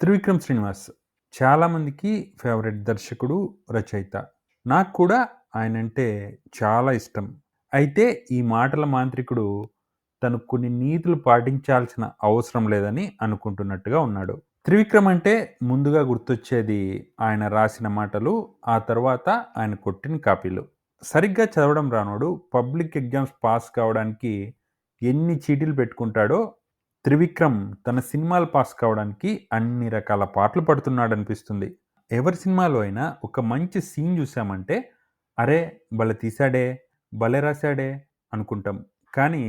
త్రివిక్రమ్ శ్రీనివాస్ చాలామందికి ఫేవరెట్ దర్శకుడు, రచయిత. నాకు కూడా ఆయనంటే చాలా ఇష్టం. అయితే ఈ మాటల మాంత్రికుడు తను కొన్ని నీతులు పాటించాల్సిన అవసరం లేదని అనుకుంటున్నట్టుగా ఉన్నాడు. త్రివిక్రమ్ అంటే ముందుగా గుర్తొచ్చేది ఆయన రాసిన మాటలు, ఆ తర్వాత ఆయన కొట్టిన కాపీలు. సరిగ్గా చదవడం రానోడు పబ్లిక్ ఎగ్జామ్స్ పాస్ కావడానికి ఎన్ని చీటీలు పెట్టుకుంటాడో, త్రివిక్రమ్ తన సినిమాలు పాస్ కావడానికి అన్ని రకాల పాటలు పడుతున్నాడనిపిస్తుంది. ఎవరి సినిమాలో అయినా ఒక మంచి సీన్ చూసామంటే, అరే! భలే తీశాడే! భలే రాశాడే! అనుకుంటాం. కానీ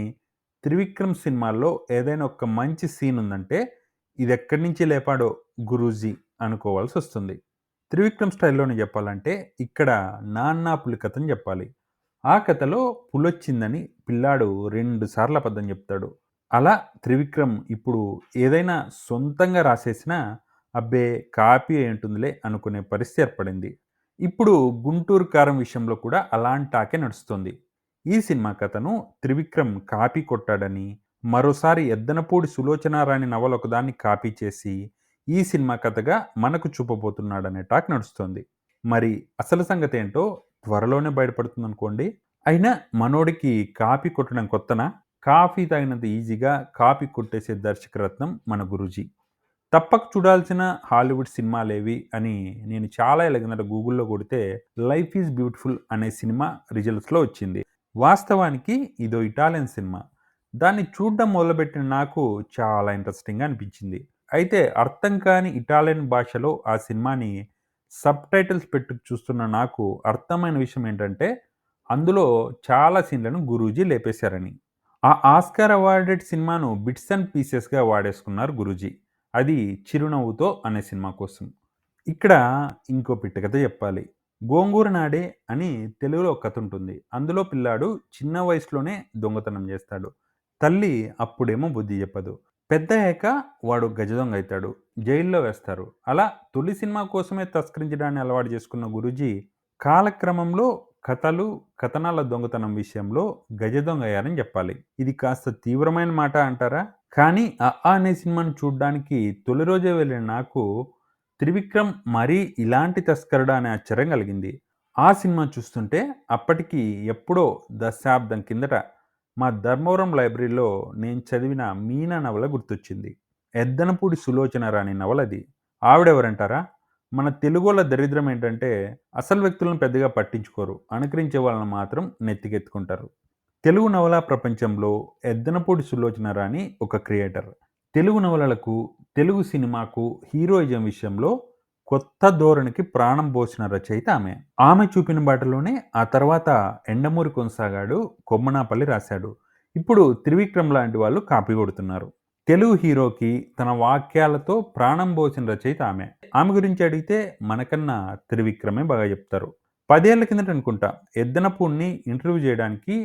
త్రివిక్రమ్ సినిమాల్లో ఏదైనా ఒక మంచి సీన్ ఉందంటే, ఇదెక్కడి నుంచి లేపాడో గురూజీ అనుకోవాల్సొస్తుంది. త్రివిక్రమ్ స్టైల్‌లోనే చెప్పాలంటే, ఇక్కడ 'నాన్న పులి' కథని చెప్పాలి. ఆ కథలో పులొచ్చిందని పిల్లాడు 2 సార్లు అబద్ధం చెప్తాడు. అలా త్రివిక్రమ్ ఇప్పుడు ఏదైనా సొంతంగా రాసేసినా, అబ్బే! కాపీ అయ్యుంటుందిలే అనుకునే పరిస్థితి ఏర్పడింది. ఇప్పుడు 'గుంటూరు కారం' విషయంలో కూడా అలాంటి టాకే నడుస్తుంది. ఈ సినిమా కథను త్రివిక్రమ్ కాపీ కొట్టాడని, మరోసారి 'ఎద్దనపూడి సులోచనారాణి' నవల ఒకదాన్ని కాపీ చేసి, ఈ సినిమా కథగా మనకు చూపబోతున్నాడనే టాక్ నడుస్తోంది. మరి అసలు సంగతేంటో త్వరలోనే బయటపడుతుందనుకోండి. అయినా మనోడికి కాపీ కొట్టడం కొత్తనా? కాఫీ తాగినంత ఈజీగా కాపీ కొట్టేసే దర్శకరత్నం మన 'గురూజీ'. తప్పక చూడాల్సిన హాలీవుడ్ సినిమాలేవి అని నేను చాలా ఏళ్ల కిందట గూగుల్‌లో కొడితే 'లైఫ్ ఈజ్ బ్యూటిఫుల్' అనే సినిమా రిజల్ట్స్‌లో వచ్చింది. వాస్తవానికి ఇదో ఇటాలియన్ సినిమా. దాన్ని చూడడం మొదలుపెట్టిన నాకు చాలా ఇంట్రెస్టింగ్‌గా అనిపించింది. అయితే అర్థం కాని ఇటాలియన్ భాషలో ఆ సినిమాని సబ్‌టైటిల్స్ పెట్టి చూస్తున్న నాకు అర్థమైన విషయం ఏంటంటే, అందులో చాలా సీన్‌లను 'గురూజీ' లేపేశారని. ఆ ఆస్కార్ అవార్డెడ్ సినిమాను బిట్స్ అండ్ పీసెస్‌గా వాడేసుకున్నారు 'గురూజీ'. అది 'చిరునవ్వుతో' అనే సినిమా కోసం. ఇక్కడ ఇంకో పిట్ట కథ చెప్పాలి. 'గోంగూర నాడే' అని తెలుగులో ఒక కథ ఉంటుంది. అందులో పిల్లాడు చిన్న వయసులోనే దొంగతనం చేస్తాడు. తల్లి అప్పుడేమో బుద్ధి చెప్పదు. పెద్దయ్యాక వాడు గజ దొంగ అయితాడు. జైల్లో వేస్తారు. అలా తొలి సినిమా కోసమే తస్కరించడాన్ని అలవాటు చేసుకున్న 'గురూజీ' కాలక్రమంలో కథలు, కథనాల దొంగతనం విషయంలో గజ దొంగ అయ్యారని చెప్పాలి. ఇది కాస్త తీవ్రమైన మాట అంటారా? కానీ 'అ.ఆ' అనే సినిమాను చూడ్డానికి తొలి రోజే వెళ్ళిన నాకు త్రివిక్రమ్ మరీ ఇలాంటి తస్కరుడా అనే ఆశ్చర్యం కలిగింది. ఆ సినిమా చూస్తుంటే అప్పటికి ఎప్పుడో దశాబ్దం కిందట మా ధర్మవరం లైబ్రరీలో నేను చదివిన 'మీనా' నవల గుర్తొచ్చింది. ఎద్దనపూడి సులోచన రాణి నవలది. ఆవిడెవరంటారా? మన తెలుగోళ్ళ దరిద్రం ఏంటంటే అసలు వ్యక్తులను పెద్దగా పట్టించుకోరు. అనుకరించే వాళ్ళని మాత్రం నెత్తికెత్తుకుంటారు. తెలుగు నవలా ప్రపంచంలో ఎద్దనపూడి సులోచన రాణి ఒక క్రియేటర్. తెలుగు నవలలకు, తెలుగు సినిమాకు హీరోయిజం విషయంలో కొత్త ధోరణికి ప్రాణం పోసిన రచయిత ఆమె. ఆమె చూపిన బాటలోనే ఆ తర్వాత 'ఎండమూరి కొనసాగాడు', 'కొమ్మనాపల్లి' రాశాడు. ఇప్పుడు త్రివిక్రమ్ లాంటి వాళ్ళు కాపీ కొడుతున్నారు. తెలుగు హీరోకి తన వాక్యాలతో ప్రాణం పోసిన రచయిత ఆమె. ఆమె గురించి అడిగితే మనకన్నా త్రివిక్రమే బాగా చెప్తారు. 10 ఏళ్ల కిందట అనుకుంటా 'ఎద్దనపూడిని' ఇంటర్వ్యూ చేయడానికి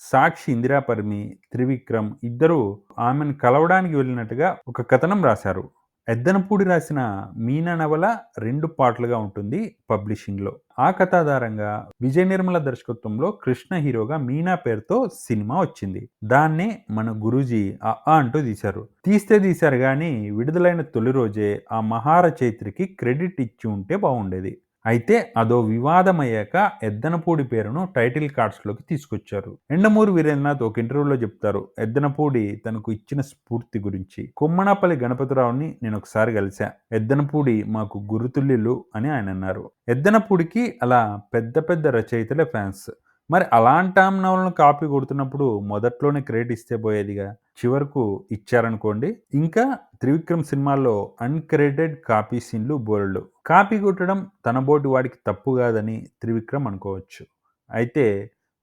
సాక్షి ఇందిరా పరిమి, త్రివిక్రమ్ ఇద్దరూ ఆమెను కలవడానికి వెళ్ళినట్టుగా ఒక కథనం రాశారు. ఎద్దనపూడి రాసిన 'మీనా' నవల 2 పార్ట్‌లుగా ఉంటుంది పబ్లిషింగ్‌లో. ఆ కథ ఆధారంగా విజయ నిర్మల దర్శకత్వంలో కృష్ణ హీరోగా 'మీనా' పేరుతో సినిమా వచ్చింది. దాన్నే మన 'గురూజీ' 'అ.ఆ' అంటూ తీశారు. తీస్తే తీశారు గానీ విడుదలైన తొలి రోజే ఆ మహారచయిత్రికి క్రెడిట్ ఇచ్చి ఉంటే బావుండేది. అయితే అదో వివాదమయ్యాక ఎద్దనపూడి పేరును టైటిల్ కార్డ్స్‌లోకి తీసుకొచ్చారు. యండమూరి వీరేంద్రనాథ్ ఒక ఇంటర్వ్యూలో చెప్తారు ఎద్దనపూడి తనకు ఇచ్చిన స్ఫూర్తి గురించి. కొమ్మనాపల్లి గణపతిరావుని నేనొకసారి కలిసా. ఎద్దనపూడి మాకు గురుతుల్యులు అని ఆయనన్నారు. ఎద్దనపూడికి అలా పెద్ద పెద్ద రచయితలే ఫ్యాన్స్. మరి అలాంటి ఆమె నవలను కాపీ కొడుతున్నప్పుడు మొదట్లోనే క్రెడిట్ ఇస్తే పోయేదిగా. చివరకు ఇచ్చారనుకోండి. ఇంకా త్రివిక్రమ్ సినిమాల్లో అన్‌క్రెడిటెడ్ కాపీ సీన్‌లు బోలెడు. కాపీ కొట్టడం తన బోటి వాడికి తప్పు కాదని త్రివిక్రమ్ అనుకోవచ్చు. అయితే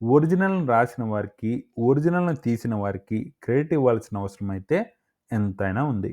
ఒరిజినల్‌ని రాసిన వారికి, ఒరిజినల్‌ని తీసిన వారికి క్రెడిట్ ఇవ్వాల్సిన అవసరం అయితే ఎంతైనా ఉంది.